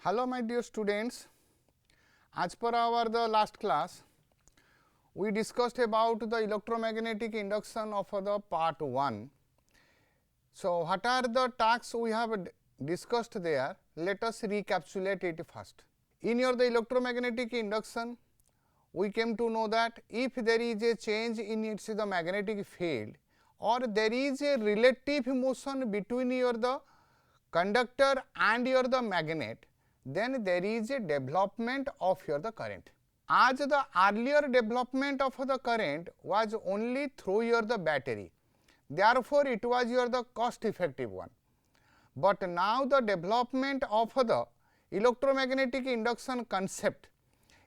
Hello my dear students, as per our the last class, we discussed about the electromagnetic induction of the part 1. So, what are the tasks we have discussed there? Let us recapitulate it first. In your the electromagnetic induction, we came to know that if there is a change in its the magnetic field or there is a relative motion between your the conductor and your the magnet, then there is a development of your the current. As the earlier development of the current was only through your the battery, therefore it was your the cost effective one. But now the development of the electromagnetic induction concept,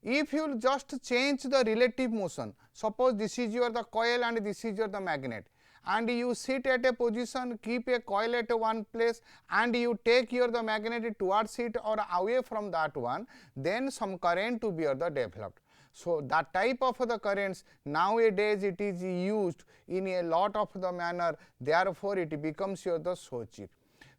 if you just change the relative motion, suppose this is your the coil and this is your the magnet, and you sit at a position, keep a coil at one place and you take your the magnet towards it or away from that one, then some current to be the developed. So, that type of the currents nowadays it is used in a lot of the manner, therefore it becomes your the so cheap.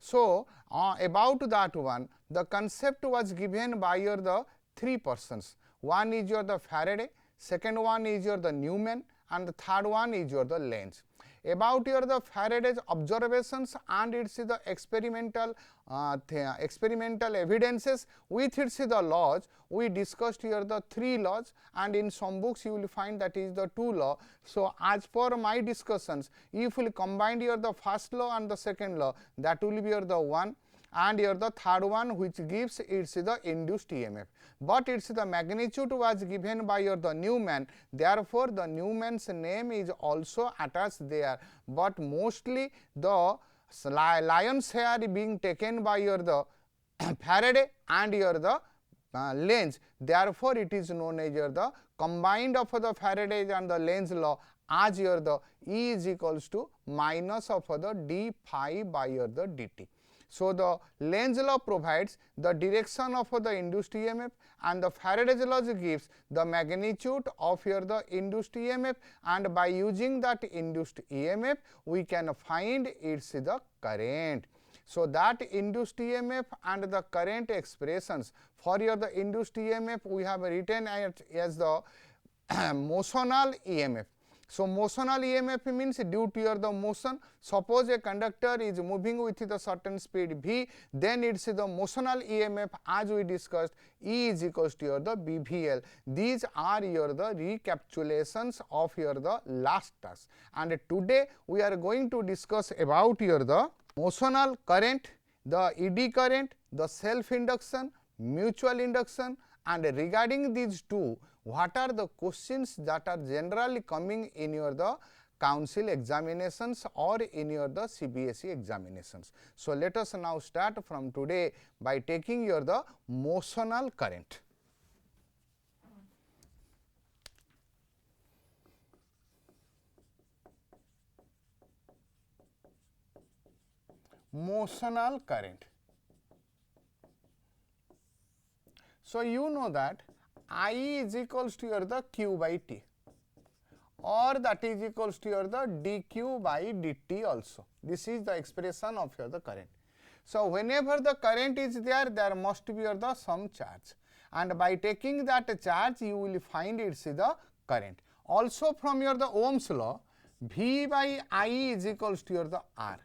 So, about that one, the concept was given by your the three persons. One is your the Faraday, second one is your the Newman, and the third one is your the Lenz. About your the Faraday's observations and its the experimental evidences with its the laws, we discussed here the three laws, and in some books you will find that is the two law. So, as per my discussions, if you will combine your the first law and the second law, that will be your the one, and here the third one which gives its the induced EMF, but its the magnitude was given by your the Newman, therefore the Newman's name is also attached there, but mostly the lion's share being taken by your the Faraday and your the Lenz, therefore it is known as your the combined of the Faraday and the Lenz law as your the E is equals to minus of the d phi by your the dt. So, the Lenz law provides the direction of the induced EMF and the Faraday's law gives the magnitude of your the induced EMF, and by using that induced EMF we can find its the current. So, that induced EMF and the current expressions for your the induced EMF we have written as the motional EMF. So, motional EMF means due to your the motion. Suppose a conductor is moving with the certain speed v, then it is the motional EMF as we discussed E is equals to your the BVL. These are your the recapitulations of your the last task, and today we are going to discuss about your the motional current, the ED current, the self induction, mutual induction, and regarding these two, what are the questions that are generally coming in your the council examinations or in your the CBSE examinations. So, let us now start from today by taking your the motional current. Motional current. So, you know that I is equals to your the q by t, or that is equals to your the dq by dt also. This is the expression of your the current. So, whenever the current is there, there must be your the some charge, and by taking that charge you will find it's the current. Also from your the Ohm's law, V by I is equals to your the R,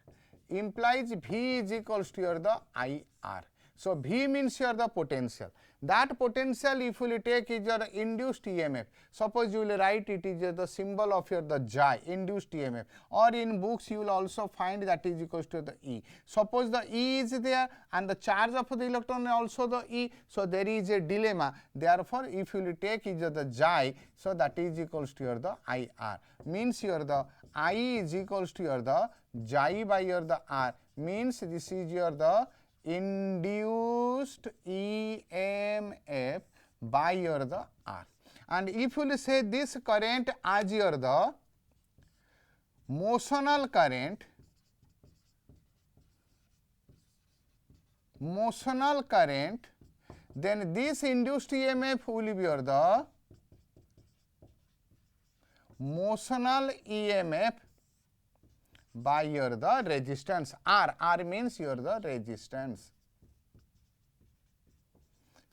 implies V is equals to your the IR. So, V means your the potential. That potential if you will take is your induced EMF. Suppose you will write it is the symbol of your the J, induced EMF, or in books you will also find that is equals to the E. Suppose the E is there and the charge of the electron also the E. So, there is a dilemma. Therefore, if you will take is the J, so that is equals to your the IR. Means your the I is equals to your the J by your the R. Means this is your the induced EMF by your the R. And if you will say this current as your the motional current, then this induced EMF will be your the motional EMF by your the resistance R. R means your the resistance.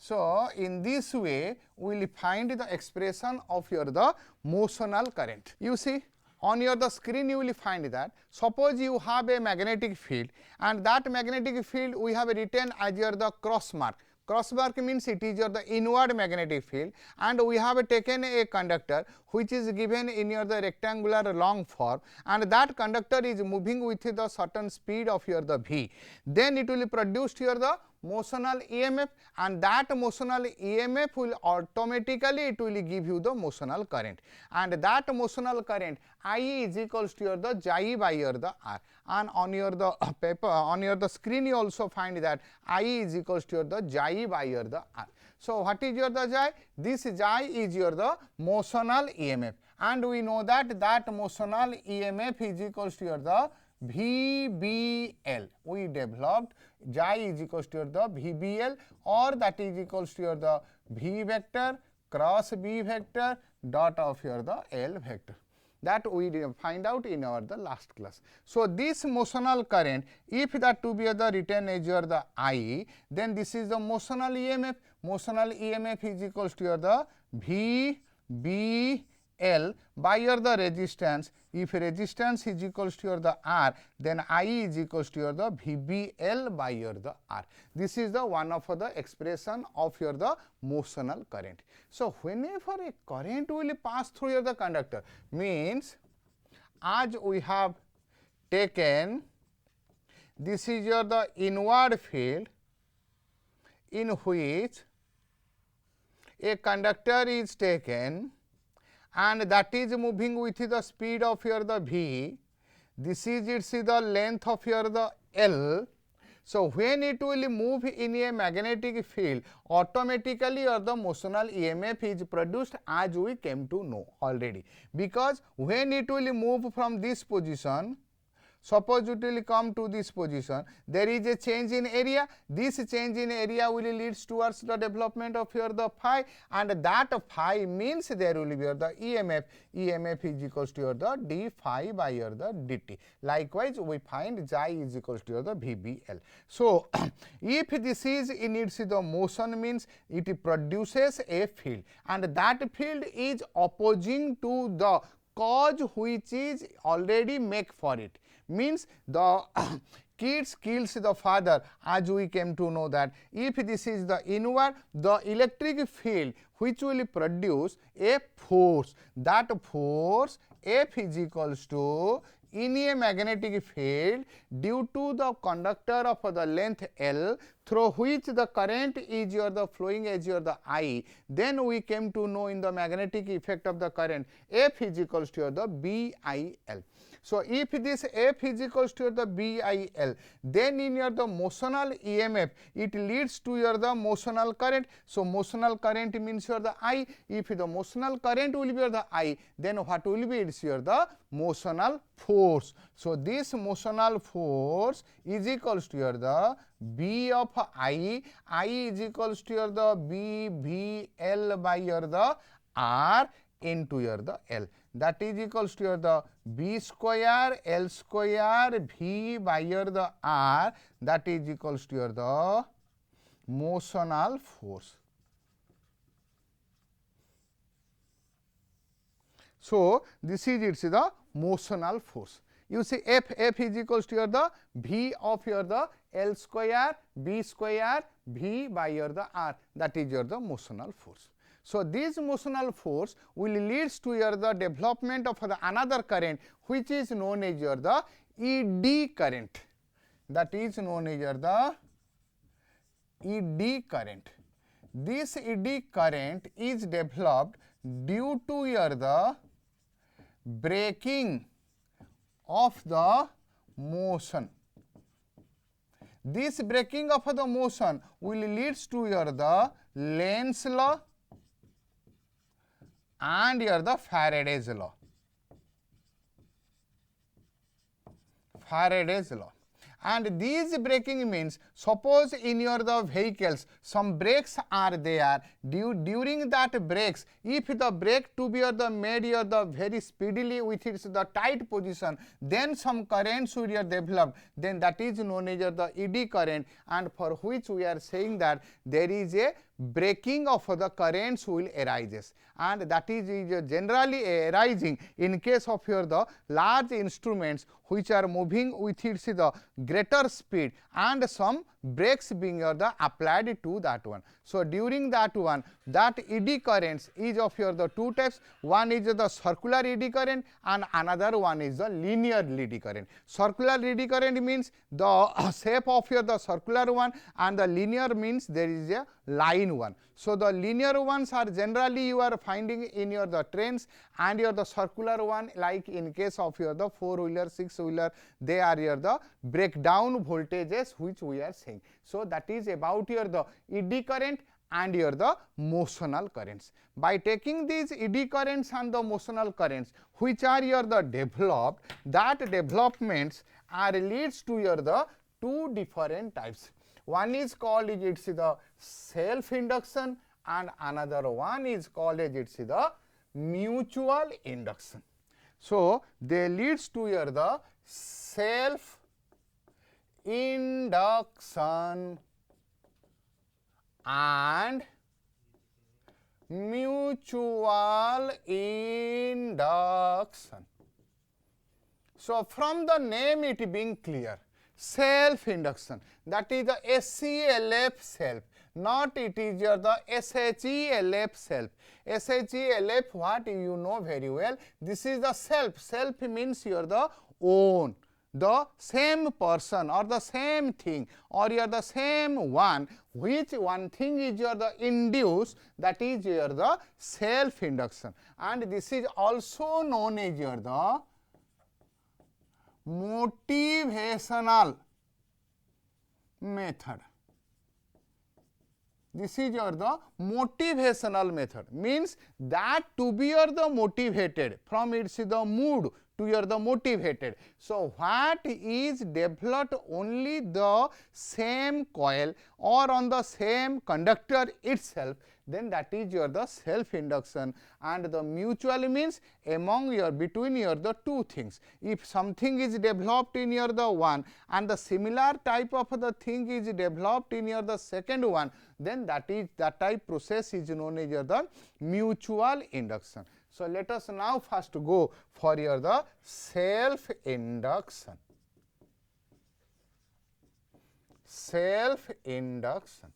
So, in this way we will find the expression of your the motional current. You see, on your the screen you will find that suppose you have a magnetic field, and that magnetic field we have written as your the cross mark. Cross mark means it is your the inward magnetic field, and we have taken a conductor which is given in your the rectangular long form, and that conductor is moving with the certain speed of your the v. Then it will produce your the motional EMF, and that motional EMF will automatically it will give you the motional current, and that motional current I is equals to your the Chi by your the R, and on your the paper on your the screen you also find that I is equals to your the Chi by your the R. So, what is your the Chi? This Chi is your the motional EMF, and we know that that motional EMF is equals to your the VBL. We developed Chi is equals to your the VBL, or that is equals to your the V vector cross B vector dot of your the L vector. That we find out in our the last class. So, this motional current, if that to be the written as your the I, then this is the motional EMF. Motional EMF is equals to your the VBL by your the resistance. If resistance is equals to your the R, then I is equals to your the VBL by your the R. This is the one of the expression of your the motional current. So, whenever a current will pass through your the conductor, means as we have taken, this is your the inward field in which a conductor is taken, and that is moving with the speed of your the v. This is its the length of your the L. So, when it will move in a magnetic field, automatically your the motional EMF is produced, as we came to know already, because when it will move from this position, suppose it will come to this position, there is a change in area. This change in area will leads towards the development of your the phi, and that phi means there will be your the EMF. EMF is equals to your the d phi by your the dt. Likewise, we find Chi is equals to your the VBL. So, if this is in its the motion, means it produces a field, and that field is opposing to the cause which is already make for it. Means the kids kills the father, as we came to know that if this is the inward, the electric field which will produce a force, that force F is equals to, in a magnetic field due to the conductor of the length L through which the current is your the flowing as your the I, then we came to know in the magnetic effect of the current F is equals to your the BIL. So, if this F is equals to the BIL, then in your the motional EMF, it leads to your the motional current. So, motional current means your the I. If the motional current will be your the I, then what will be? It's your the motional force. So, this motional force is equals to your the B of I is equals to your the BVL by your the R into your the L. That is equals to your the B square L square V by your the R, that is equals to your the motional force. So, this is its the motional force. You see F is equals to your the V of your the L square B square V by your the R, that is your the motional force. So, this motional force will leads to your the development of the another current which is known as your the ED current, that is known as your the ED current. This ED current is developed due to your the breaking of the motion. This breaking of the motion will leads to your the Lenz's law and your the Faraday's law. Faraday's law. And these braking means, suppose in your the vehicles some brakes are there, during that brakes, if the brake to be the made your the very speedily with its the tight position, then some currents will be developed, then that is known as the ED current, and for which we are saying that there is a breaking of the currents will arises, and that is generally arising in case of your the large instruments which are moving with its the greater speed, and some brakes being the applied to that one. So during that one, that eddy currents is of your the two types. One is the circular eddy current and another one is the linear eddy current. Circular eddy current means the shape of your the circular one, and the linear means there is a line one. So the linear ones are generally you are finding in your the trains, and your the circular one, like in case of your the 4-wheeler, 6-wheeler, they are your the breakdown voltages which we are saying. So that is about your the eddy current and your the motional currents. By taking these eddy currents and the motional currents which are your the developed, that developments are leads to your the two different types. One is called it's the self induction, and another one is called it's the mutual induction. So they leads to your the self induction and mutual induction. So from the name it being clear, self induction, that is the SCLF self, not it is your the SHELF self. SHELF, what you know very well, this is the self. Self means your the own, the same person or the same thing, or you are the same one, which one thing is your the induced, that is your the self induction, and this is also known as your the motivational method. This is your the motivational method, means that to be your the motivated, from its the mood to your the motivated. So what is developed only the same coil or on the same conductor itself, then that is your the self induction, and the mutual means among your between your the two things. If something is developed in your the one and the similar type of the thing is developed in your the second one, then that type process is known as your the mutual induction. So let us now first go for your the self induction. Self induction.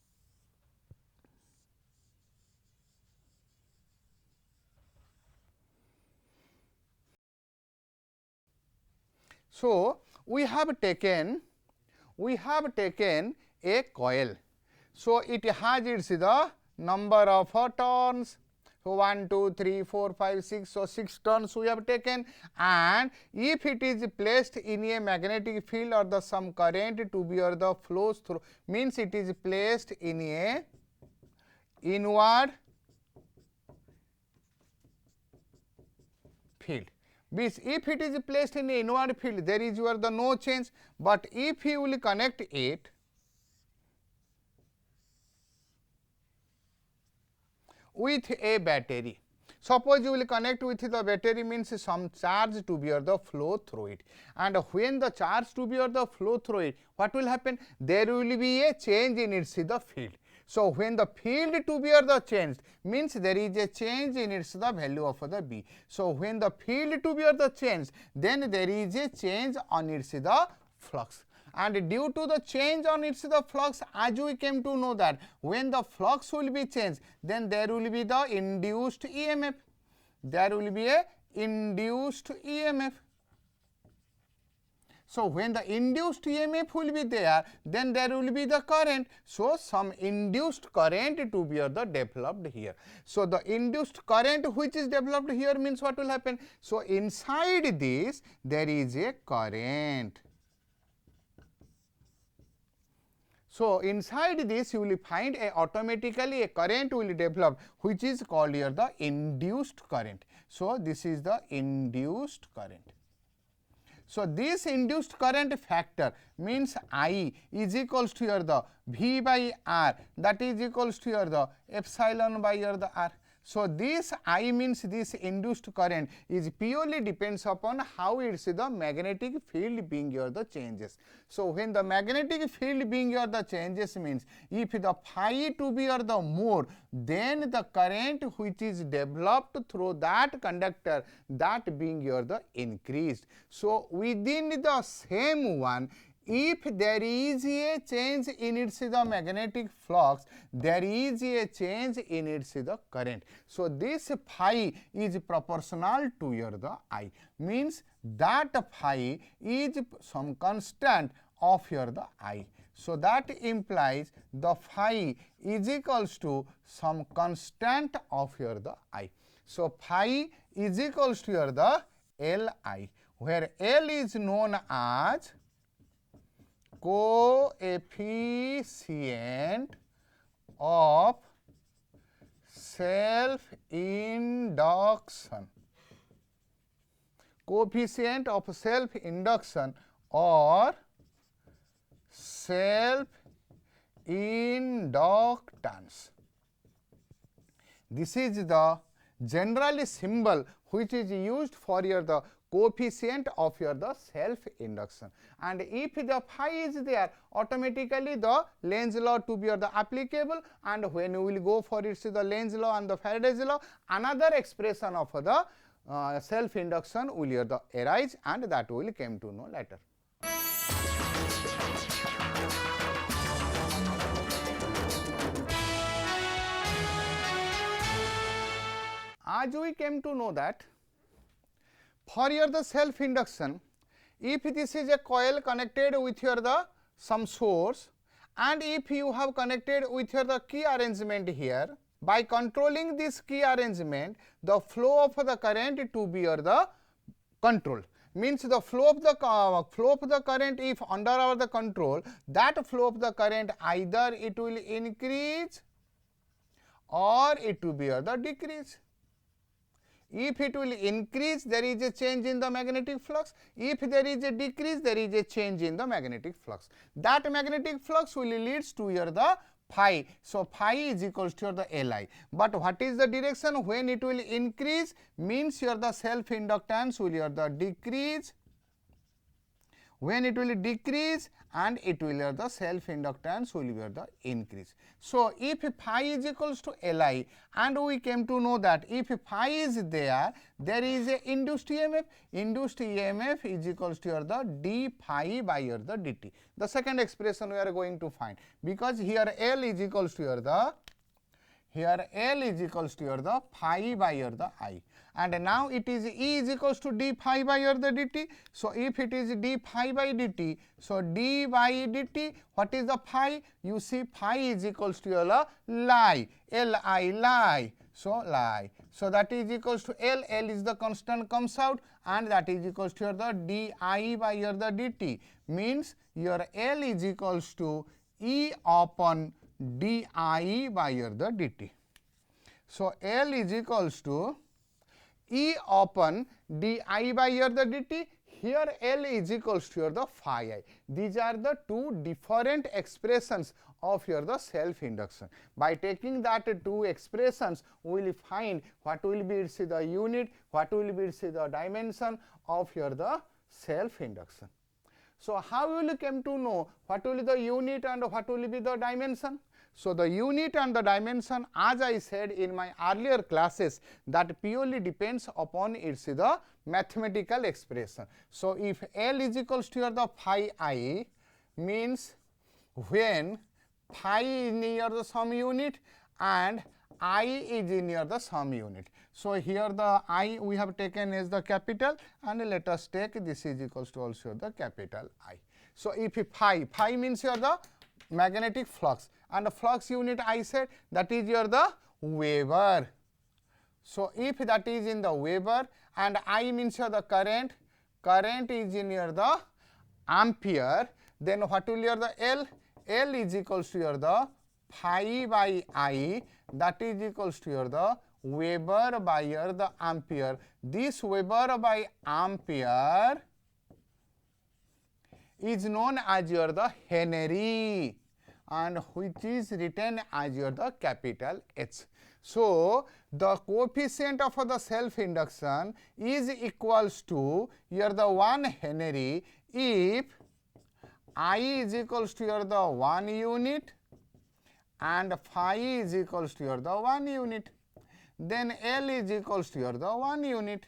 So we have taken a coil. So it has its the number of turns. So 1, 2, 3, 4, 5, 6. So 6 turns we have taken, and if it is placed in a magnetic field or the some current to be or the flows through, means it is placed in a inward field. If it is placed in a inward field, there is your the no change, but if you will connect it with a battery, suppose you will connect with the battery, means some charge to be or the flow through it, and when the charge to be or the flow through it, what will happen? There will be a change in its the field. So when the field to be or the changed, means there is a change in its the value of the B. So when the field to be or the changed, then there is a change on its the flux, and due to the change on its the flux, as we came to know that when the flux will be changed, then there will be the induced EMF. There will be a induced EMF. So when the induced EMF will be there, then there will be the current. So some induced current to be the developed here. So the induced current which is developed here means what will happen? So inside this there is a current. So inside this you will find automatically a current will develop, which is called here the induced current. So this is the induced current. So this induced current factor means I is equals to here the V by R, that is equals to here the epsilon by here the R. So this I means this induced current is purely depends upon how it's the magnetic field being here the changes. So when the magnetic field being here the changes means if the phi to be or the more, then the current which is developed through that conductor, that being here the increased. So within the same one, if there is a change in its the magnetic flux, there is a change in its the current. So this phi is proportional to your the I, means that phi is some constant of your the I. So that implies the phi is equals to some constant of your the I. So phi is equals to your the Li, where L is known as coefficient of self-induction. Coefficient of self-induction or self-inductance. This is the generally symbol which is used for your the coefficient of your the self induction, and if the phi is there, automatically the Lenz law to be the applicable, and when we will go for its the Lenz law and the Faraday's law, another expression of the self induction will the arise, and that we will come to know later. As we came to know that for your the self induction, if this is a coil connected with your the some source, and if you have connected with your the key arrangement here, by controlling this key arrangement, the flow of the current to be your the control, means the flow of the current if under our the control, that flow of the current either it will increase or it will be your the decrease. If it will increase, there is a change in the magnetic flux. If there is a decrease, there is a change in the magnetic flux. That magnetic flux will leads to your the phi. So phi is equals to your the Li. But what is the direction? When it will increase, means your the self inductance will your the decrease. When it will decrease, and it will the self inductance will be the increase. So if phi is equals to Li, and we came to know that if phi is there, there is a induced EMF. Induced EMF is equals to your the d phi by your the dt. The second expression we are going to find, because here L is equals to your the phi by your the I, and now it is E is equals to d phi by your the dt. So if it is d phi by dt, so d by dt, what is the phi? You see phi is equals to your Li, Li. So Li. So that is equals to L is the constant comes out, and that is equals to your the di by your the dt, means your L is equals to E upon di by your the dt. So L is equals to E upon di by your the dt. Here L is equals to your the phi I. These are the two different expressions of your the self induction. By taking that two expressions, we will find what will be its the unit, what will be its the dimension of your the self induction. So how will you come to know what will be the unit and what will be the dimension? So the unit and the dimension, as I said in my earlier classes, that purely depends upon its the mathematical expression. So if L is equals to your the phi I, means when phi is near the some unit and I is near the some unit. So here the I we have taken as the capital, and let us take this is equals to also the capital I. So if phi means your the magnetic flux, and the flux unit I said that is your the Weber. So if that is in the Weber, and I means your the current is in your the ampere, then what will your the L is equals to your the phi by I, that is equals to your the Weber by your the ampere. This Weber by ampere is known as your the Henry, and which is written as your the capital H. So, the coefficient of the self induction is equals to here the 1 Henry if I is equals to here the 1 unit and phi is equals to here the 1 unit. Then L is equals to here the 1 unit.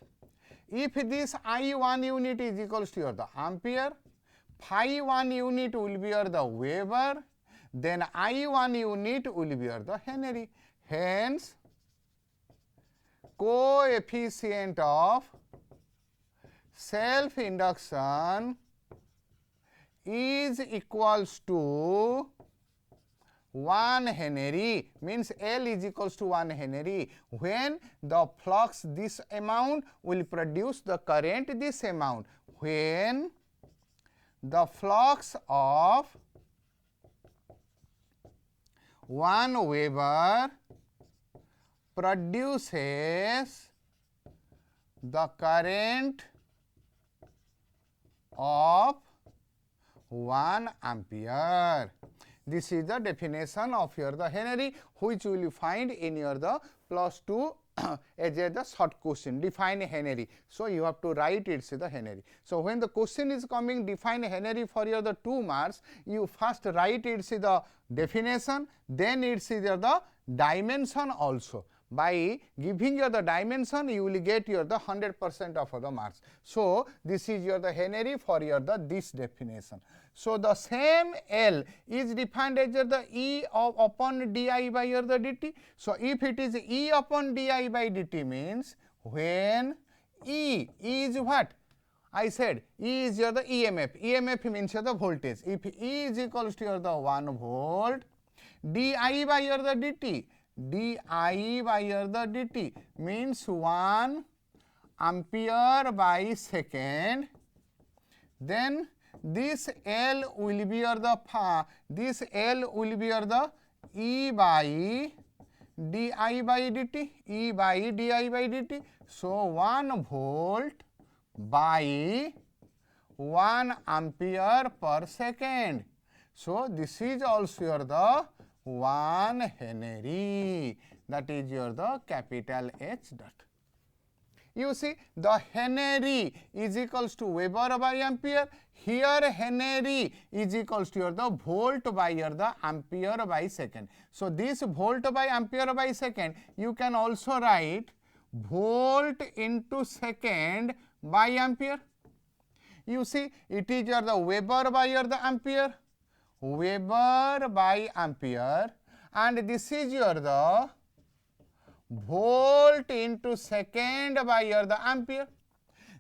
If this I 1 unit is equals to here the ampere, phi 1 unit will be here the Weber, then I 1 unit will be here the Henry. Hence, coefficient of self induction is equals to 1 Henry, means L is equals to 1 Henry. When the flux this amount will produce the current this amount. When the flux of 1 Weber produces the current of 1 ampere. This is the definition of your the Henry, which you will find in your the +2 as the short question, define Henry. So, you have to write it's the Henry. So, when the question is coming define Henry for your the 2 marks, you first write it's the definition, then it's the dimension also. By giving you the dimension, you will get your the 100% of the marks. So, this is your the Henry for your the this definition. So, the same L is defined as the E upon di by your the dt. So, if it is E upon di by dt means when E is what? I said E is your the EMF. EMF means your the voltage. If E is equals to your the 1 volt, di by your the dt, di by your the dt means 1 ampere by second. Then this L will be your the this L will be your the E by di by dt, E by di by dt. So, 1 volt by 1 ampere per second. So, this is also your the 1 Henry, that is your the capital H dot. You see the Henry is equals to Weber by ampere. Here Henry is equals to your the volt by your the ampere by second. So, this volt by ampere by second you can also write volt into second by ampere. You see it is your the Weber by your the ampere, Weber by ampere, and this is your the volt into second by your the ampere.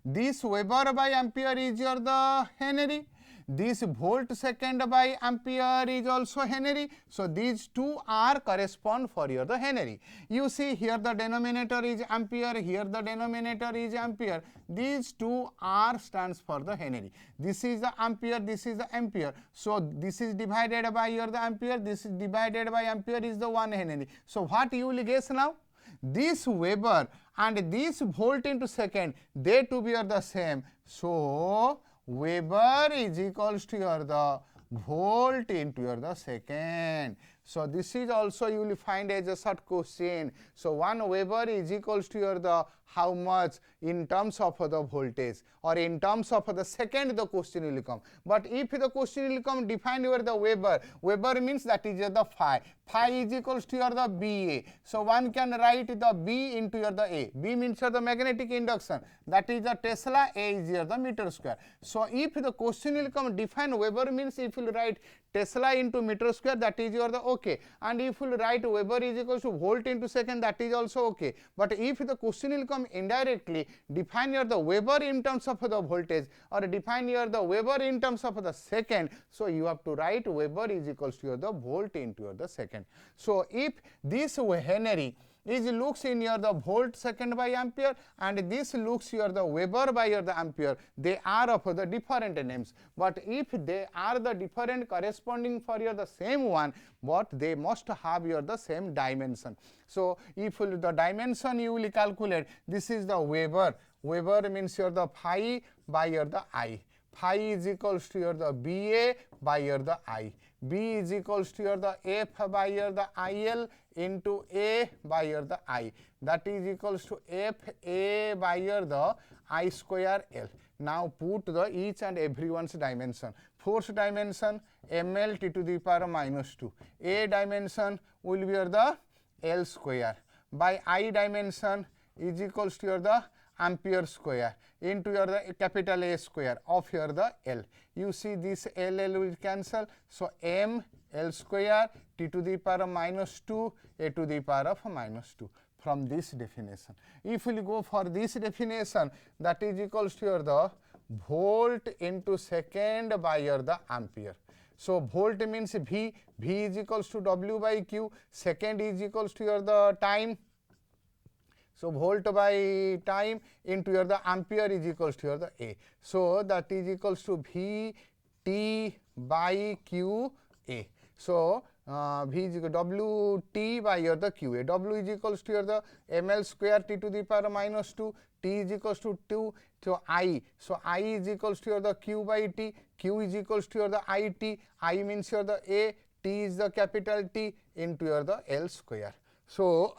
This Weber by ampere is your the Henry. This volt second by ampere is also Henry. So, these two are correspond for your the Henry. You see here the denominator is ampere, here the denominator is ampere. These two R stands for the Henry. This is the ampere, this is the ampere. So, this is divided by your the ampere, this is divided by ampere is the 1 Henry. So, what you will guess now? This Weber and this volt into second, they two be are the same. So, Weber is equals to your the volt into your the second. So, this is also you will find as a short question. So, 1 Weber is equals to your the how much in terms of the voltage, or in terms of the second the question will come. But if the question will come define your the Weber, Weber means that is the phi. Phi is equals to your the BA. So, one can write the B into your the A. B means your the magnetic induction, that is the Tesla, A is your the meter square. So, if the question will come define Weber means if you write Tesla into meter square, that is your the okay, and if you write Weber is equals to volt into second, that is also okay. But if the question will come indirectly define your the Weber in terms of the voltage, or define your the Weber in terms of the second, so you have to write Weber is equals to your the volt into your the second. So, if this Henry is looks in your the volt second by ampere, and this looks your the Weber by your the ampere, they are of the different names. But if they are the different corresponding for your the same one, but they must have your the same dimension. So, if the dimension you will calculate, this is the Weber. Weber means your the phi by your the I. Phi is equals to your the BA by your the I. B is equals to your the F by your the IL into A by your the I, that is equals to F A by your the I square L. Now put the each and everyone's dimension. Force dimension ml t to the power minus 2. A dimension will be your the L square by I dimension is equals to your the ampere square into your the capital A square of your the L. You see this L will cancel. So m L square t to the power minus 2 a to the power of minus 2 from this definition. If we go for this definition, that is equals to your the volt into second by your the ampere. So volt means V is equals to W by Q, second is equals to your the time. So volt by time into your the ampere is equals to your the A. So that is equals to V T by Q A. So V is equal to W T by your the Q A. W is equals to your the ml square t to the power minus 2. T is equals to 2. So I. So I is equals to your the Q by T. Q is equals to your the IT. I means your the A. T is the capital T into your the L square. So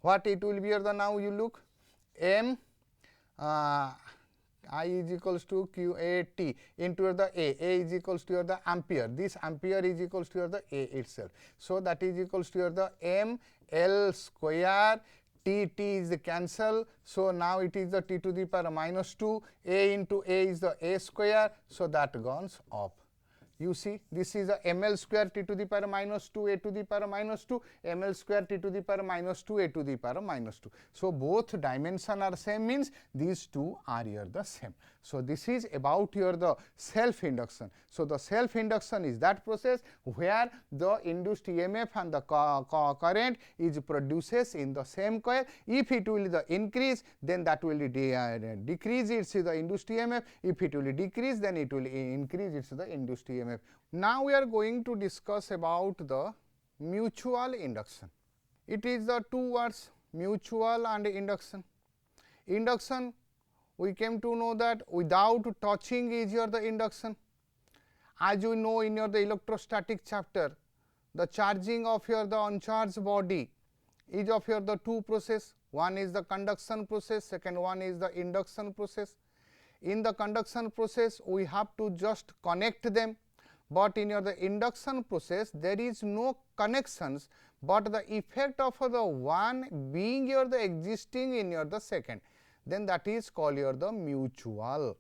what it will be here the now you look m I is equals to Q A T into the A is equals to the ampere. This ampere is equals to the A itself. So that is equals to the m L square. T is the cancel. So now it is the t to the power minus 2. A into A is the A square. So that goes up. You see, this is a ml square t to the power minus 2 a to the power minus 2, ml square t to the power minus 2 a to the power minus 2. So both dimension are same, means these two are here the same. So this is about your the self induction. So the self induction is that process where the induced EMF and the current is produces in the same coil. If it will the increase, then that will decrease its the induced EMF. If it will decrease, then it will increase its the induced EMF. Now we are going to discuss about the mutual induction. It is the two words, mutual and induction. Induction, we came to know that without touching is your the induction. As you know in your the electrostatic chapter, the charging of your the uncharged body is of your the two process. One is the conduction process, second one is the induction process. In the conduction process, we have to just connect them. But in your the induction process, there is no connections, but the effect of the one being your the existing in your the second, then that is called your the mutual.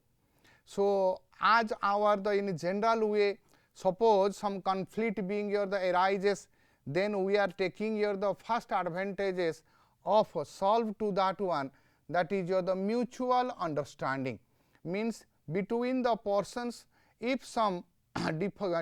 So as our the in general way, suppose some conflict being your the arises, then we are taking your the first advantages of solve to that one, that is your the mutual understanding. Means between the persons, if some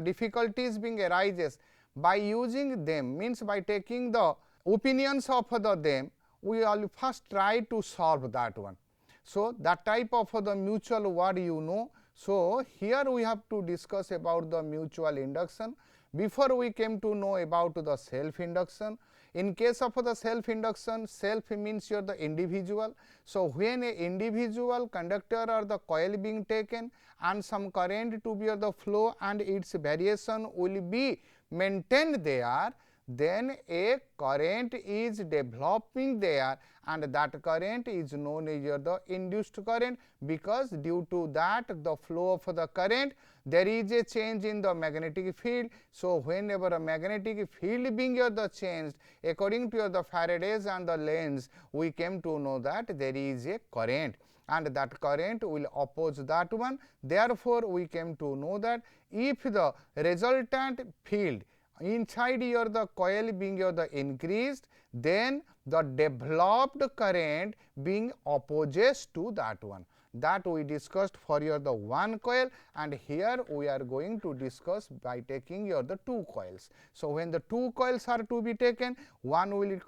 difficulties being arises, by using them, means by taking the opinions of them, we will first try to solve that one. So that type of the mutual word you know. So here we have to discuss about the mutual induction. Before we came to know about the self induction. In case of the self induction, self means your the individual. So when a individual conductor or the coil being taken and some current to be the flow and its variation will be maintained there, then a current is developing there, and that current is known as the induced current, because due to that the flow of the current, there is a change in the magnetic field. So whenever a magnetic field being the changed according to the Faraday's and the Lenz, we came to know that there is a current, and that current will oppose that one. Therefore we came to know that if the resultant field inside your the coil being your the increased, then the developed current being opposes to that one. That we discussed for your the one coil, and here we are going to discuss by taking your the two coils. So when the two coils are to be taken, one will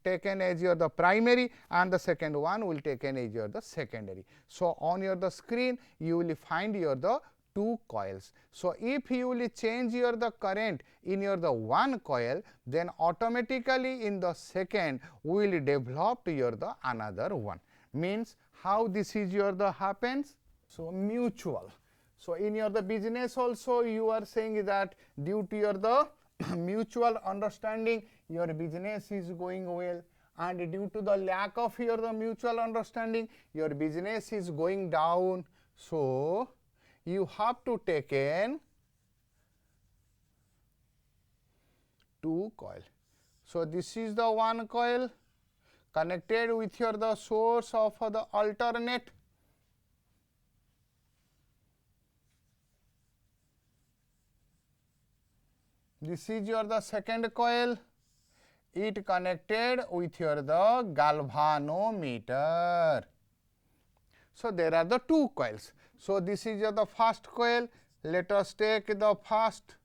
taken as your the primary and the second one will taken as your the secondary. So on your the screen you will find your the two coils. So if you will change your the current in your the one coil, then automatically in the second we will develop your the another one. Means how this is your the happens? So mutual. So in your the business also you are saying that due to your the mutual understanding your business is going well, and due to the lack of your the mutual understanding your business is going down. So you have to take in two coil. So this is the one coil connected with your the source of the alternate. This is your the second coil, it connected with your the galvanometer. So there are the two coils. So this is your the first coil. Let us take the first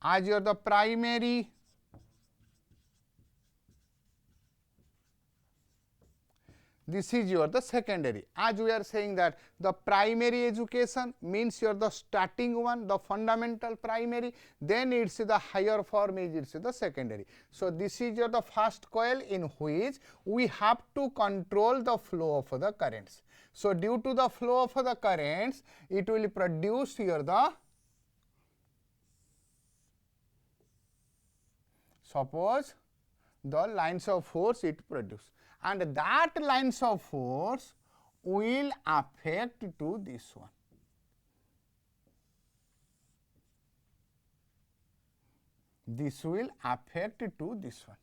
as your the primary. This is your the secondary. As we are saying that the primary education means your the starting one, the fundamental primary, then it's the higher form is it's the secondary. So this is your the first coil in which we have to control the flow of the currents. So due to the flow of the currents, it will produce here the, suppose the lines of force it produce, and that lines of force will affect to this one. This will affect to this one.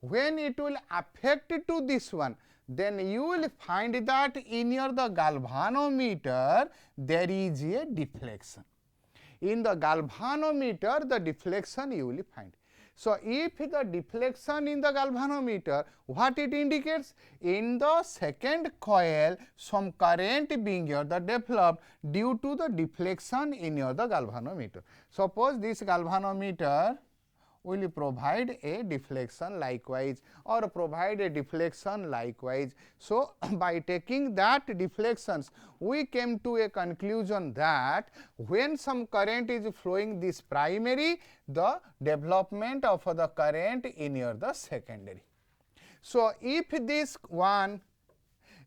When it will affect to this one, then you will find that in your the galvanometer there is a deflection. In the galvanometer the deflection you will find. So if the deflection in the galvanometer, what it indicates? In the second coil some current being here the developed due to the deflection in your the galvanometer. Suppose this galvanometer will provide a deflection likewise, or provide a deflection likewise. So by taking that deflections we came to a conclusion that when some current is flowing this primary, the development of the current in your the secondary. So if this one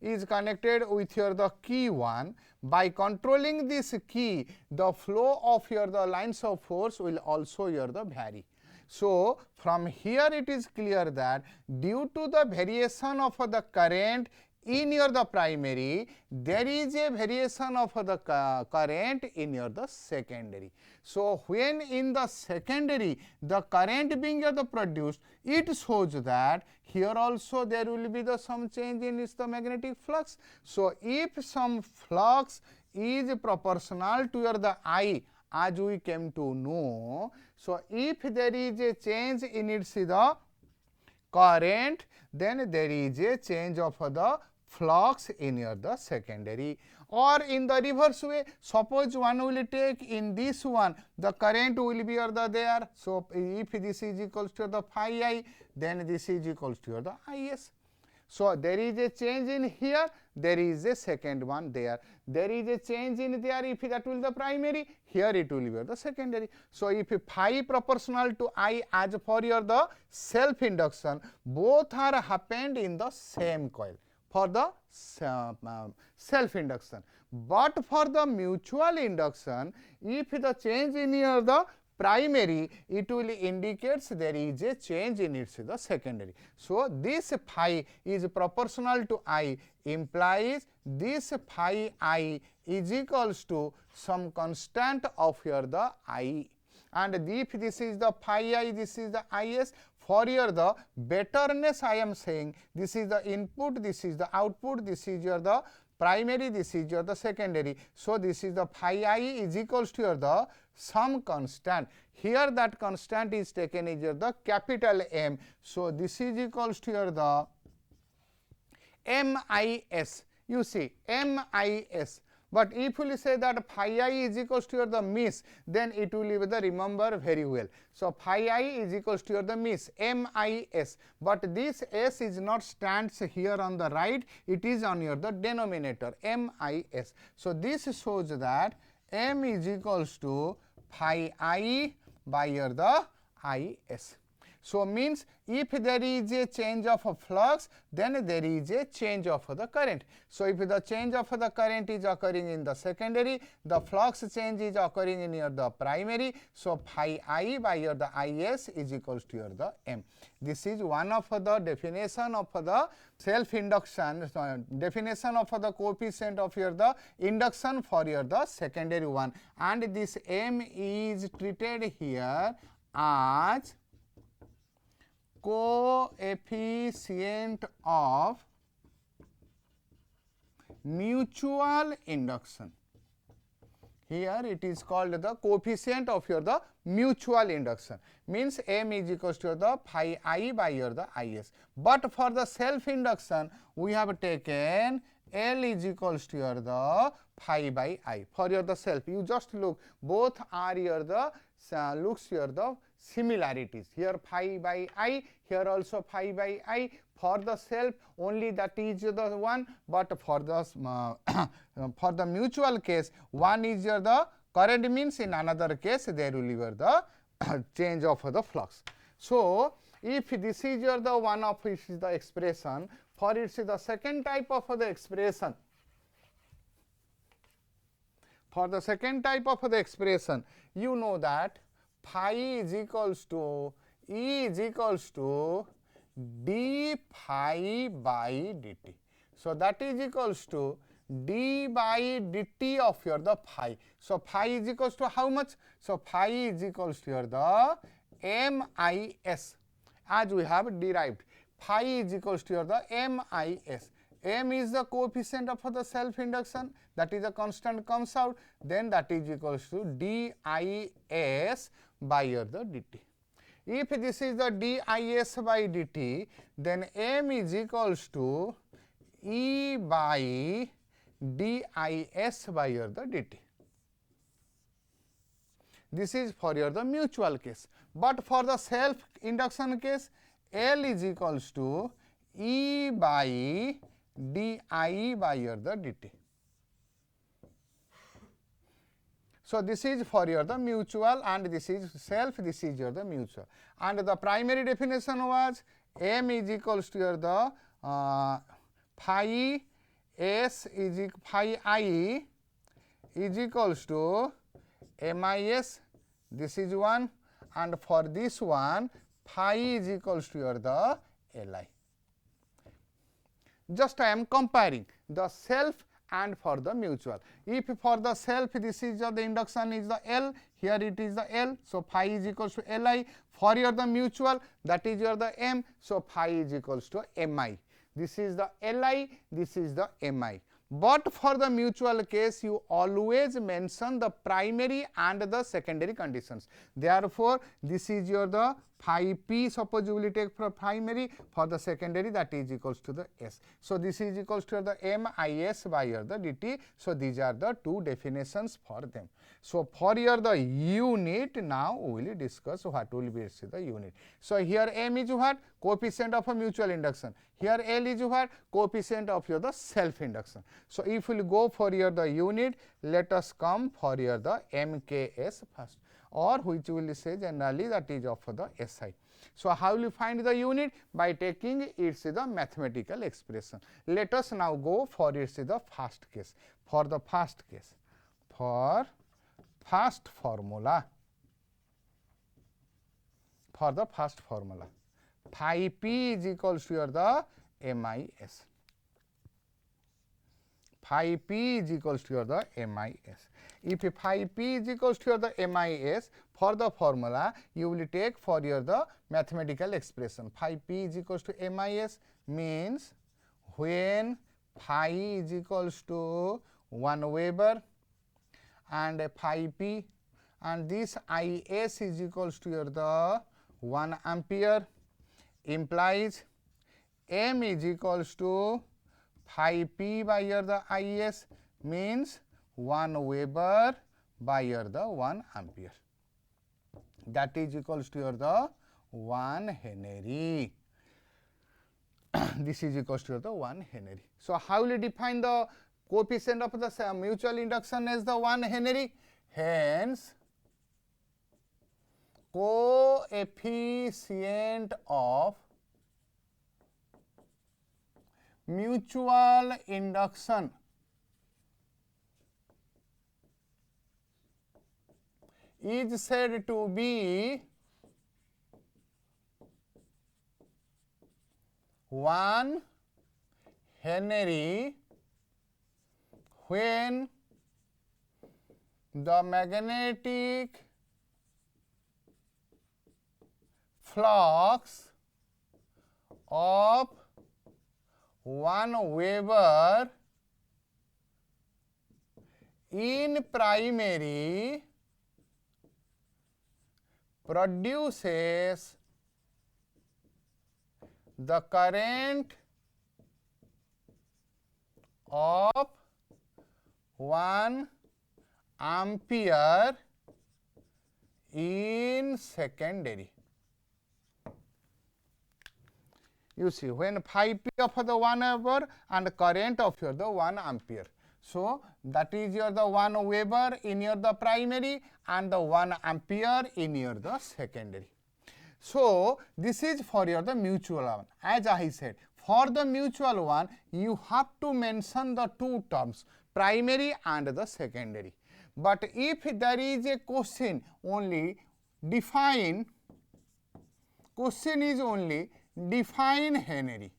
is connected with your the key one, by controlling this key the flow of your the lines of force will also your the vary. So from here it is clear that due to the variation of the current in your the primary, there is a variation of the current in your the secondary. So when in the secondary the current being the produced, it shows that here also there will be the some change in its the magnetic flux. So if some flux is proportional to your the I, as we came to know, so if there is a change in its the current, then there is a change of the flux in your the secondary. Or in the reverse way, suppose one will take in this one the current will be your the there. So if this is equals to the phi I, then this is equals to your the Is. So there is a change in here, there is a second one there. There is a change in there, if that will the primary, here it will be the secondary. So if phi proportional to I as for your the self induction, both are happened in the same coil for the self induction. But for the mutual induction, if the change in your the primary, it will indicates there is a change in its the secondary. So this phi is proportional to I, implies this phi I is equals to some constant of your the I, and if this is the phi I, this is the Is. For your the betterness I am saying, this is the input, this is the output, this is your the primary, this is your the secondary. So this is the phi I is equals to your the some constant. Here that constant is taken as your the capital M. So this is equals to your the MIS. You see MIS. But if you say that phi I is equals to your the miss, then it will be the remember very well. So phi I is equals to your the miss, MIS. But this S is not stands here on the right, it is on your the denominator, MIS. So this shows that M is equals to phi I by your the IS. So, means if there is a change of a flux, then there is a change of the current. So, if the change of the current is occurring in the secondary, the flux change is occurring in your the primary. So, phi I by your the Is is equals to your the M. This is one of the definition of the self induction, definition of the coefficient of your the induction for your the secondary one, and this M is treated here as coefficient of mutual induction. Here it is called the coefficient of your the mutual induction, means M is equals to the phi I by your the Is. But for the self induction, we have taken L is equals to your the phi by I. For your the self, you just look, both are your the looks your the similarities. Here phi by I, here also phi by I. For the self, only that is the one, but for the for the mutual case, one is your the current, means in another case there will be your the change of the flux. So, if this is your the one of which is the expression, for it is the second type of the expression. For the second type of the expression, you know that phi is equals to E is equals to d phi by dt. So, that is equals to d by dt of your the phi. So, phi is equals to how much? So, phi is equals to your the MIS, as we have derived. Phi is equals to your the MIS. M is the coefficient of the self induction, that is a constant comes out, then that is equals to DIS by your the dt. If this is the DIS by dt, then M is equals to E by DIS by your the dt. This is for your the mutual case. But for the self induction case, L is equals to E by di by your the dt. So, this is for your the mutual, and this is self, this is your the mutual. And the primary definition was M is equals to your the phi S is phi I is equals to MIS, this is one, and for this one phi is equals to your the Li. Just I am comparing the self and for the mutual. If for the self this is the induction is the L, here it is the L, so phi is equals to Li. For your the mutual, that is your the M, so phi is equals to Mi. This is the Li, this is the Mi. But for the mutual case, you always mention the primary and the secondary conditions. Therefore, this is your the phi p, suppose you will take for primary, for the secondary that is equals to the S. So, this is equals to the MIS by your the dt. So, these are the two definitions for them. So, for your the unit, now we will discuss what will be the unit. So, here M is what? Coefficient of a mutual induction. Here L is what? Coefficient of your the self induction. So, if we will go for your the unit, let us come for your the MKS first, or which we will say generally that is of the SI. So, how will you find the unit? By taking its the mathematical expression. Let us now go for its the first case. For the first case, for first formula, for the first formula, phi p is equals to your the MIS. Phi p is equals to your the MIS. If phi p is equals to your the MIS, for the formula you will take for your the mathematical expression. Phi p is equals to MIS means when phi is equals to 1 Weber and phi p, and this Is is equals to your the 1 ampere, implies M is equals to phi p by your the Is means 1 Weber by your the 1 ampere, that is equals to your the 1 Henry. This is equals to the 1 Henry. So, how will you define the coefficient of the mutual induction as the 1 Henry? Hence, coefficient of mutual induction is said to be 1 Henry when the magnetic flux of 1 Weber in primary produces the current of 1 ampere in secondary. You see, when phi p of the 1 Weber and current of your the 1 ampere. So, that is your the 1 Weber in your the primary and the 1 ampere in your the secondary. So, this is for your the mutual one. As I said, for the mutual one, you have to mention the two terms, primary and the secondary. But if there is a question only define, question is only define Henry.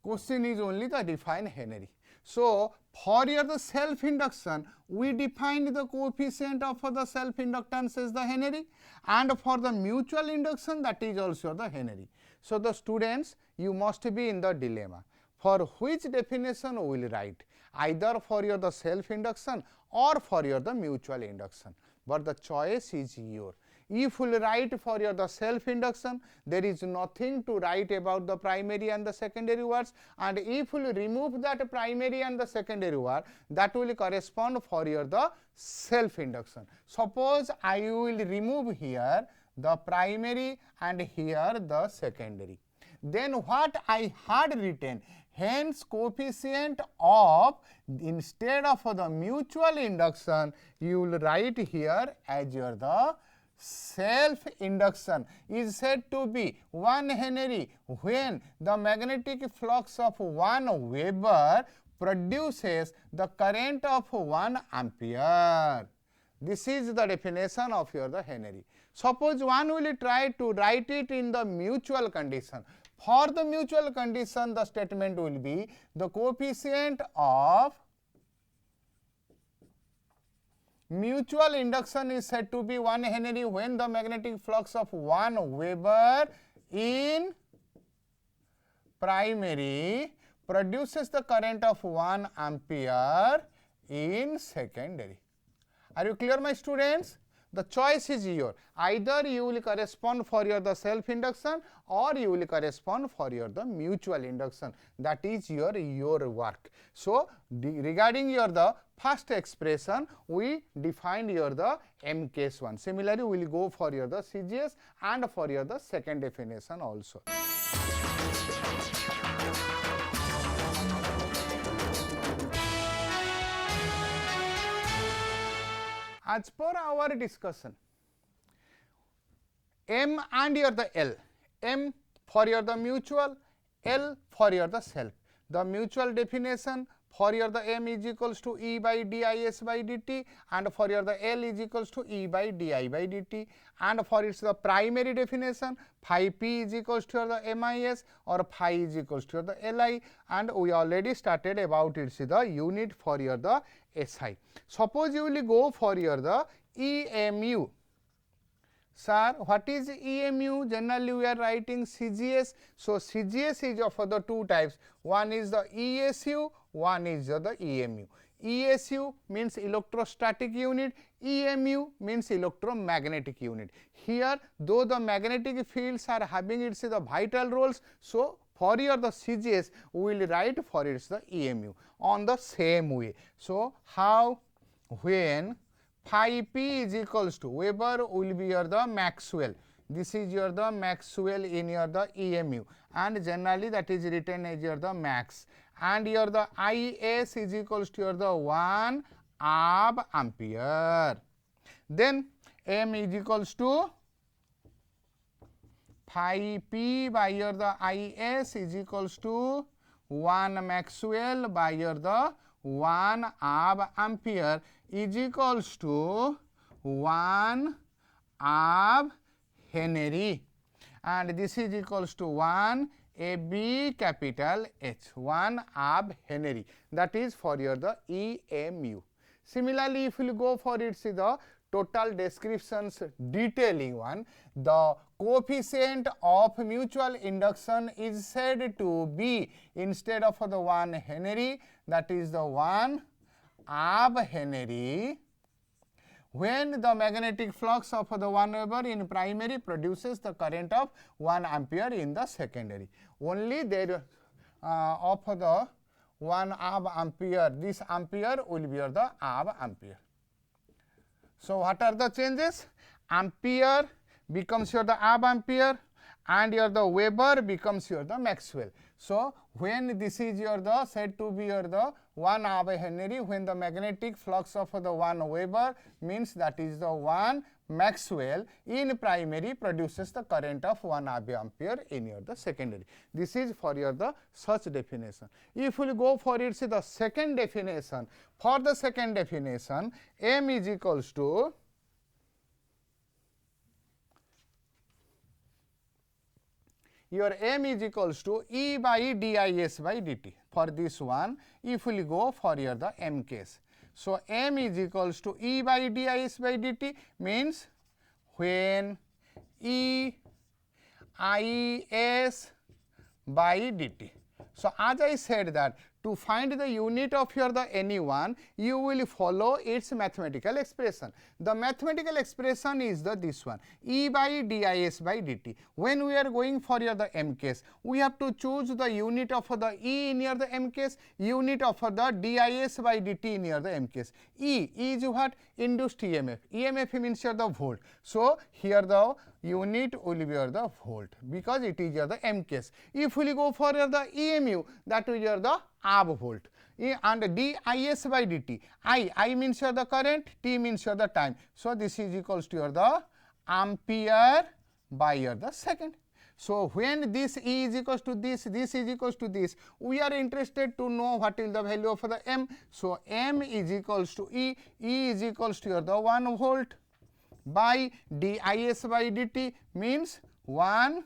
Question is only the define Henry. So, for your the self induction, we defined the coefficient of the self inductance as the Henry, and for the mutual induction, that is also the Henry. So, the students, you must be in the dilemma for which definition we will write, either for your the self induction or for your the mutual induction, but the choice is yours. If you will write for your the self induction, there is nothing to write about the primary and the secondary words, and if you will remove that primary and the secondary word, that will correspond for your the self induction. Suppose I will remove here the primary and here the secondary, then what I had written, hence coefficient of, instead of the mutual induction, you will write here as your the self induction is said to be 1 Henry when the magnetic flux of 1 Weber produces the current of 1 ampere. This is the definition of your the Henry. Suppose one will try to write it in the mutual condition. For the mutual condition, the statement will be the coefficient of mutual induction is said to be 1 Henry when the magnetic flux of 1 Weber in primary produces the current of 1 ampere in secondary. Are you clear, my students? The choice is yours. Either you will correspond for your the self induction or you will correspond for your the mutual induction. That is your work. So, regarding your the first expression, we defined your the M case 1. Similarly, we will go for your the CGS and for your the second definition also. As per our discussion, M and your the L, M for your the mutual, L for your the self. The mutual definition for your the M is equals to E by dis by dt, and for your the L is equals to E by di by dt, and for its the primary definition, phi p is equals to your the mis or phi is equals to your the li, and we already started about its the unit for your the SI. Suppose you will go for your the EMU. Sir, what is EMU? Generally we are writing CGS. So, CGS is of the two types. One is the ESU, one is the EMU. ESU means electrostatic unit, EMU means electromagnetic unit. Here, though the magnetic fields are having its the vital roles, so for your the CGS, we will write for its the EMU on the same way. So, how, when phi p is equals to Weber will be your the Maxwell. This is your the Maxwell in your the EMU, and generally that is written as your the max, and your the IS is equals to your the 1 ab ampere. Then M is equals to phi p by the Is is equals to 1 Maxwell by the 1 ab ampere is equals to 1 ab Henry, and this is equals to 1 AB capital H, 1 ab Henry, that is for your the EMU. Similarly, if you go for its the total descriptions detailing one, the coefficient of mutual induction is said to be, instead of the 1 Henry, that is the 1 ab Henry, when the magnetic flux of the 1 Weber in primary produces the current of 1 ampere in the secondary. Only there of the 1 ab ampere, this ampere will be the ab ampere. So, what are the changes? Ampere becomes your the ab ampere, and your the Weber becomes your the Maxwell. So, when this is your the said to be your the 1 ab Henry, when the magnetic flux of the 1 Weber means that is the 1 Maxwell in primary produces the current of 1 ab ampere in your the secondary. This is for your the such definition. If we go for its the second definition, for the second definition, M is equals to your M is equals to E by dis by dt. For this one, if we go for your the M case. So, M is equals to E by dis by dt means when E is by dt. So, as I said that to find the unit of your the any1, you will follow its mathematical expression. The mathematical expression is the this one, E by dis by dt. When we are going for your the M case, we have to choose the unit of the E in your the M case, unit of the dis by dt in your the M case. E is what? Induced EMF. EMF means your the volt. So, here the unit will be your the volt, because it is your the M case. If we go for your the EMU, that will your the ab volt, and dis by dt. I means your the current, T means your the time. So, this is equals to your the ampere by your the second. So, when this E is equals to this is equals to this, we are interested to know what is the value of the M. So, M is equals to E is equals to your the 1 volt by dis by dt means 1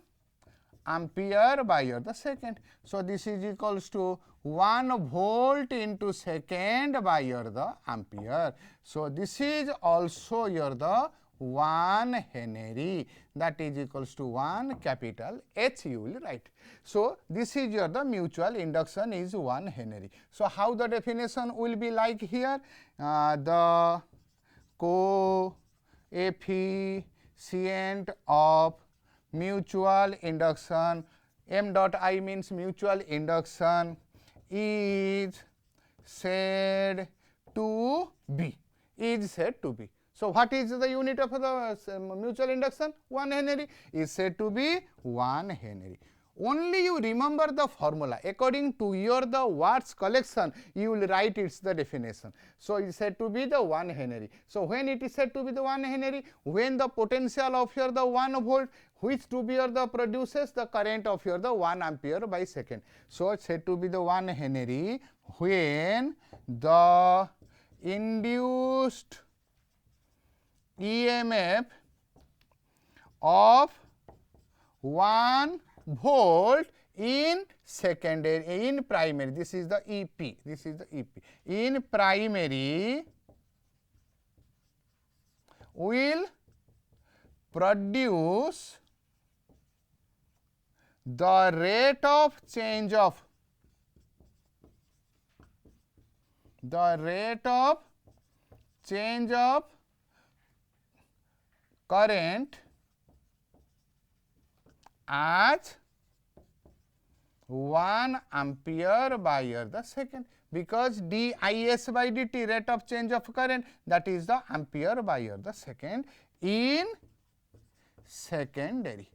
ampere by your the second. So, this is equals to 1 volt into second by your the ampere. So, this is also your the 1 Henry, that is equals to 1 capital H you will write. So, this is your the mutual induction is 1 Henry. So, how the definition will be like here? The coefficient of mutual induction, M dot I means mutual induction, is said to be, So, what is the unit of the mutual induction? 1 Henry is said to be 1 Henry. Only you remember the formula. According to your the words collection, you will write its the definition. So, it is said to be the 1 Henry. So, when it is said to be the 1 Henry, when the potential of your the 1 volt, which to be your the produces the current of your the 1 ampere by second. So, it is said to be the 1 Henry when the induced EMF of 1 volt in secondary, in primary, this is the EP, in primary will produce the rate of change of current as 1 ampere by the second, because dis by dt rate of change of current, that is the ampere by the second in secondary.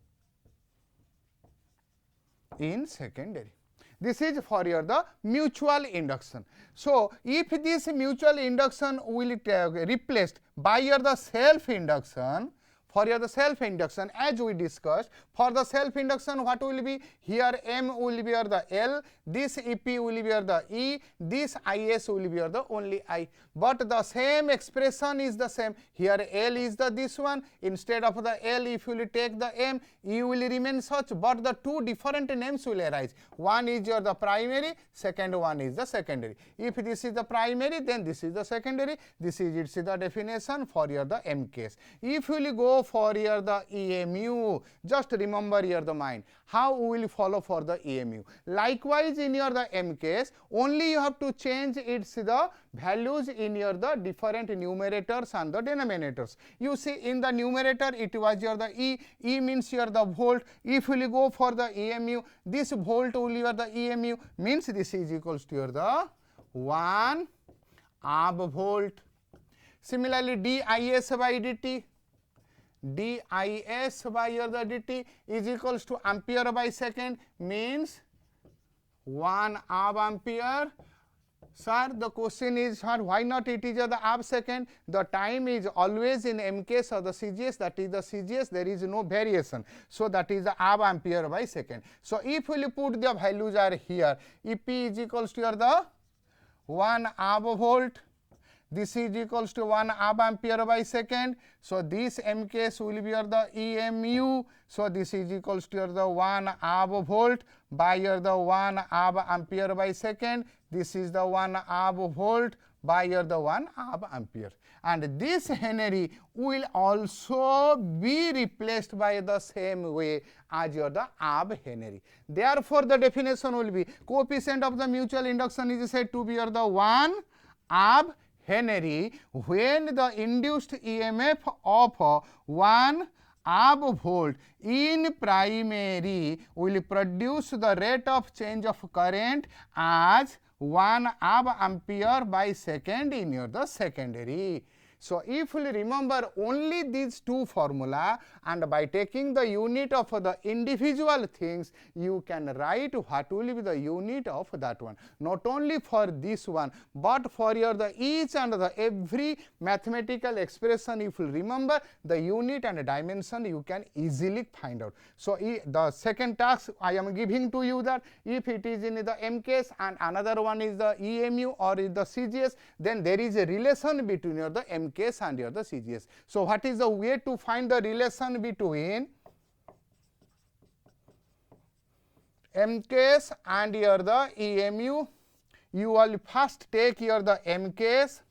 This is for your the mutual induction. So if this mutual induction will replaced by your the self induction, for your the self induction, as we discussed, for the self induction what will be? Here M will be your the L, this EP will be your the E, this IS will be your the only I. But the same expression is the same. Here L is the this one. Instead of the L, if you will take the M, E will remain such, but the two different names will arise. One is your the primary, second one is the secondary. If this is the primary, then this is the secondary. This is its the definition for your the M case. If you will go for your the EMU, just remember your the mind. How we will follow for the EMU? Likewise, in your the M case, only you have to change its the values in your the different numerators and the denominators. You see, in the numerator it was your the E. E means your the volt. If you will go for the EMU, this volt will your the EMU, means this is equals to your the 1 amp volt. Similarly, dis by dt, dis by your the dt is equals to ampere by second, means 1 amp ampere. Sir, the question is, sir, why not it is the amp second? The time is always in M case or the CGS, that is the CGS, there is no variation. So that is the amp ampere by second. So if we put the values are here, EP is equals to your the 1 amp volt, this is equals to 1 amp ampere by second. So this M case will be your the EMU. So this is equals to your the 1 amp volt by your the 1 amp ampere by second. This is the 1 amp volt by your the 1 amp ampere. And this Henry will also be replaced by the same way as your the amp Henry. Therefore, the definition will be coefficient of the mutual induction is said to be your the 1 amp Henry when the induced EMF of 1 amp volt in primary will produce the rate of change of current as 1 amp ampere by second in your the secondary. So if you remember only these two formula, and by taking the unit of the individual things, you can write what will be the unit of that one. Not only for this one, but for your the each and the every mathematical expression, if you remember the unit and dimension, you can easily find out. So the second task I am giving to you, that if it is in the M case and another one is the EMU or is the CGS, then there is a relation between your the M case and your the CGS. So what is the way to find the relation between M case and your the EMU? You will first take your the M case,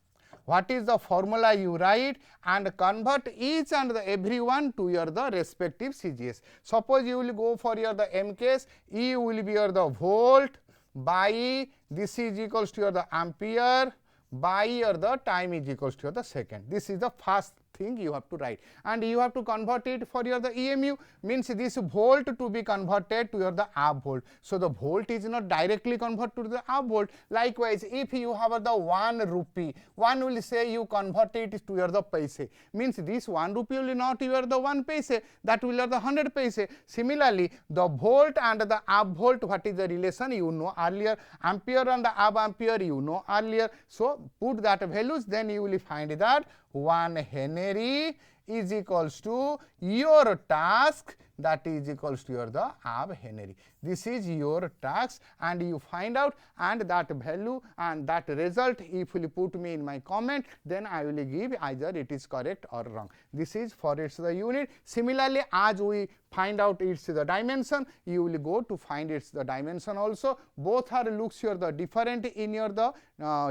what is the formula you write, and convert each and the every one to your the respective CGS. Suppose you will go for your the M case, E will be your the volt by this is equals to your the ampere by your the time is equals to your the second. This is the first thing you have to write, and you have to convert it for your the EMU, means this volt to be converted to your the amp volt. So the volt is not directly converted to the amp volt. Likewise, if you have the 1 rupee, one will say you convert it to your the paise, means this 1 rupee will not your the 1 paise, that will your the 100 paise. Similarly, the volt and the amp volt, what is the relation you know earlier, ampere and the amp ampere you know earlier. So put that values, then you will find that 1 Henry is equals to your task, that is equals to your the amp Henry. This is your task, and you find out, and that value and that result if you put me in my comment, then I will give either it is correct or wrong. This is for its the unit. Similarly, as we find out its the dimension, you will go to find its the dimension also. Both are looks your the different in your the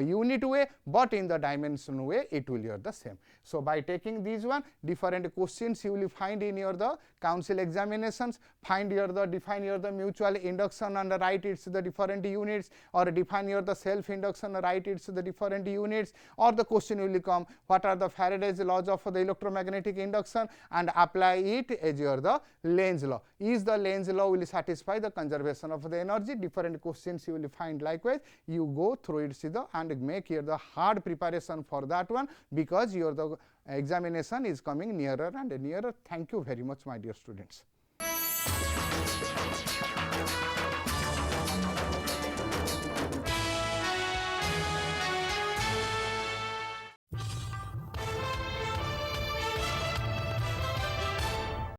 unit way, but in the dimension way it will your the same. So by taking these one different questions you will find in your the council examinations, find your the define your the mutual induction and write its the different units, or define your the self induction, write its the different units, or the question will come what are the Faraday's laws of the electromagnetic induction, and apply it as your the Lenz law. Is the Lenz law will satisfy the conservation of the energy? Different questions you will find. Likewise, you go through it and make your the hard preparation for that one, because your the examination is coming nearer and nearer. Thank you very much, my dear students.